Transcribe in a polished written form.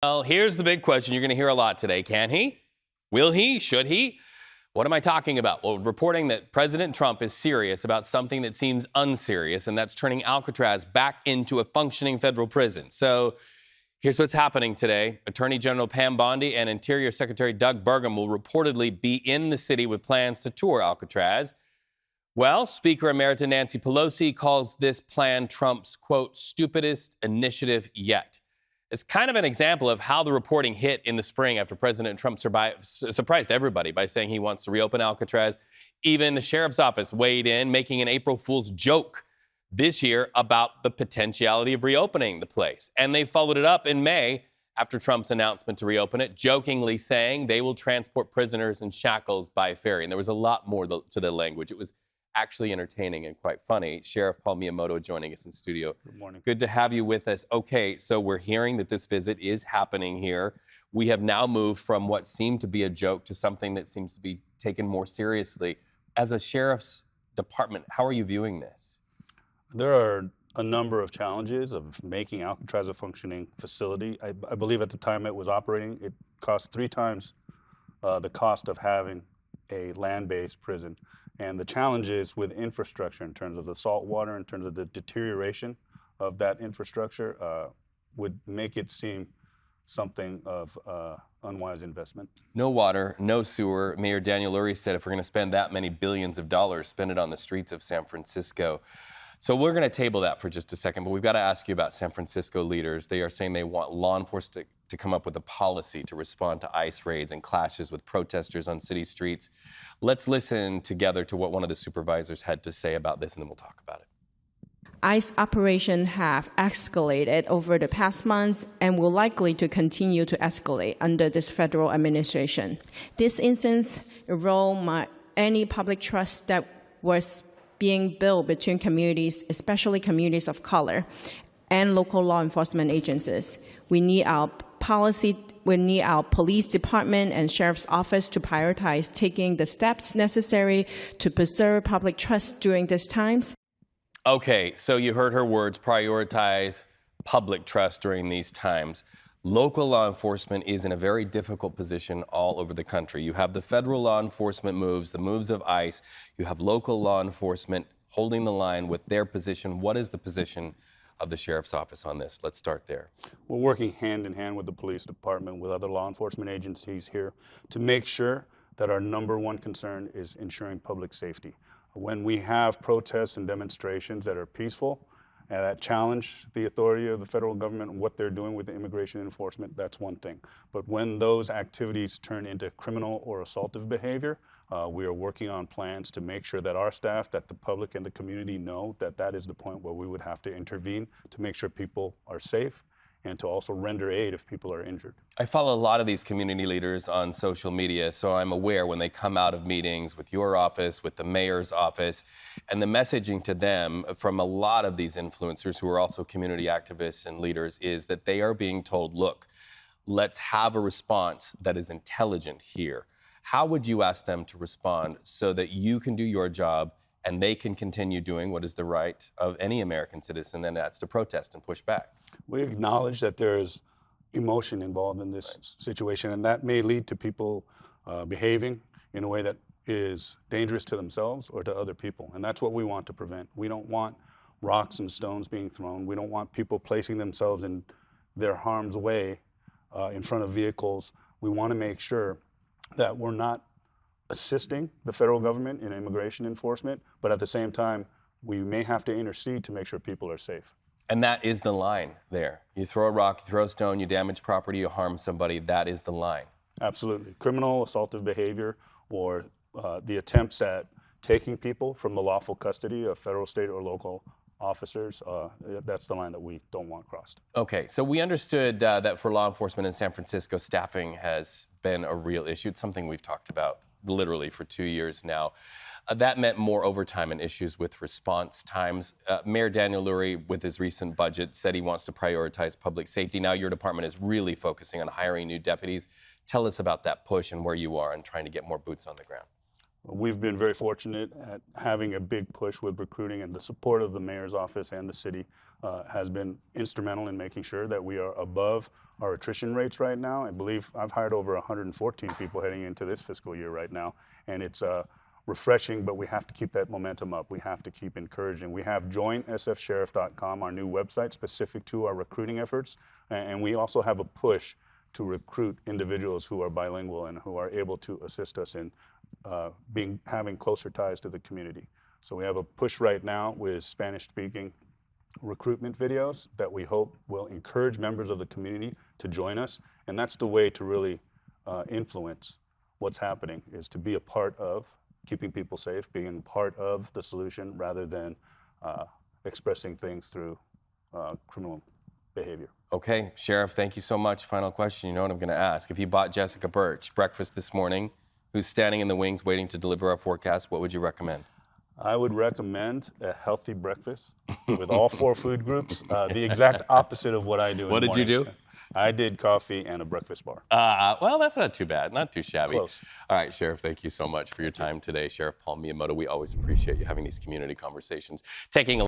Well, here's the big question you're going to hear a lot today. Can he? Will he? Should he? What am I talking about? Well, reporting that President Trump is serious about something that seems unserious, and that's turning Alcatraz back into a functioning federal prison. So here's what's happening today. Attorney General Pam Bondi and Interior Secretary Doug Burgum will reportedly be in the city with plans to tour Alcatraz. Well, Speaker Emerita Nancy Pelosi calls this plan Trump's, quote, stupidest initiative yet. It's kind of an example of how the reporting hit in the spring after President Trump surprised everybody by saying he wants to reopen Alcatraz. Even the sheriff's office weighed in, making an April Fool's joke this year about the potentiality of reopening the place. And they followed it up in May after Trump's announcement to reopen it, jokingly saying they will transport prisoners in shackles by ferry. And there was a lot more to the language. It was actually entertaining and quite funny. Sheriff Paul Miyamoto joining us in studio. Good morning. Good to have you with us. Okay, so we're hearing that this visit is happening here. We have now moved from what seemed to be a joke to something that seems to be taken more seriously. As a sheriff's department, how are you viewing this? There are a number of challenges of making Alcatraz a functioning facility. I believe at the time it was operating, it cost 3 times the cost of having a land-based prison. And the challenges with infrastructure in terms of the salt water, in terms of the deterioration of that infrastructure would make it seem something of unwise investment. No water, no sewer. Mayor Daniel Lurie said if we're going to spend that many billions of dollars, spend it on the streets of San Francisco. So we're going to table that for just a second, but we've got to ask you about San Francisco leaders. They are saying they want law enforcement to come up with a policy to respond to ICE raids and clashes with protesters on city streets. Let's listen together to what one of the supervisors had to say about this, and then we'll talk about it. ICE operations have escalated over the past months and will likely to continue to escalate under this federal administration. This instance erodes any public trust that was being built between communities, especially communities of color, and local law enforcement agencies. We need our police department and sheriff's office to prioritize taking the steps necessary to preserve public trust during these times. Okay, so you heard her words, prioritize public trust during these times. Local law enforcement is in a very difficult position all over the country. You have the federal law enforcement moves, the moves of ICE. You have local law enforcement holding the line with their position. What is the position of the sheriff's office on this? Let's start there. We're working hand in hand with the police department, with other law enforcement agencies here to make sure that our number one concern is ensuring public safety. When we have protests and demonstrations that are peaceful, and that challenge the authority of the federal government and what they're doing with the immigration enforcement, that's one thing. But when those activities turn into criminal or assaultive behavior, we are working on plans to make sure that our staff, that the public and the community know that that is the point where we would have to intervene to make sure people are safe and to also render aid if people are injured. I follow a lot of these community leaders on social media, so I'm aware when they come out of meetings with your office, with the mayor's office, and the messaging to them from a lot of these influencers who are also community activists and leaders is that they are being told, look, let's have a response that is intelligent here. How would you ask them to respond so that you can do your job and they can continue doing what is the right of any American citizen, and that's to protest and push back? We acknowledge that there is emotion involved in this situation, and that may lead to people behaving in a way that is dangerous to themselves or to other people, and that's what we want to prevent. We don't want rocks and stones being thrown. We don't want people placing themselves in their harm's way in front of vehicles. We want to make sure that we're not assisting the federal government in immigration enforcement, but at the same time, we may have to intercede to make sure people are safe. And that is the line there. You throw a rock, you throw a stone, you damage property, you harm somebody, that is the line. Absolutely. Criminal, assaultive behavior, or the attempts at taking people from the lawful custody of federal, state, or local officers, that's the line that we don't want crossed. Okay, so we understood that for law enforcement in San Francisco, staffing has been a real issue. It's something we've talked about literally for 2 years now. That meant more overtime and issues with response times. Mayor Daniel Lurie, with his recent budget, said he wants to prioritize public safety. Now your department is really focusing on hiring new deputies. Tell us about that push and where you are in trying to get more boots on the ground. We've been very fortunate at having a big push with recruiting, and the support of the mayor's office and the city has been instrumental in making sure that we are above our attrition rates right now. I believe I've hired over 114 people heading into this fiscal year right now, and it's refreshing, but we have to keep that momentum up. We have to keep encouraging. We have joinsfsheriff.com, our new website specific to our recruiting efforts, and we also have a push to recruit individuals who are bilingual and who are able to assist us in having closer ties to the community. So we have a push right now with Spanish-speaking recruitment videos that we hope will encourage members of the community to join us, and that's the way to really influence what's happening, is to be a part of keeping people safe, being part of the solution rather than expressing things through criminal behavior. Okay, Sheriff, thank you so much. Final question, you know what I'm going to ask. If you bought Jessica Birch breakfast this morning, who's standing in the wings waiting to deliver our forecast, what would you recommend? I would recommend a healthy breakfast with all 4 food groups, the exact opposite of what I do in the morning. What did you do? I did coffee and a breakfast bar. Well, that's not too bad, not too shabby. Close. All right, Sheriff, thank you so much for your time today. Sheriff Paul Miyamoto, we always appreciate you having these community conversations. Taking a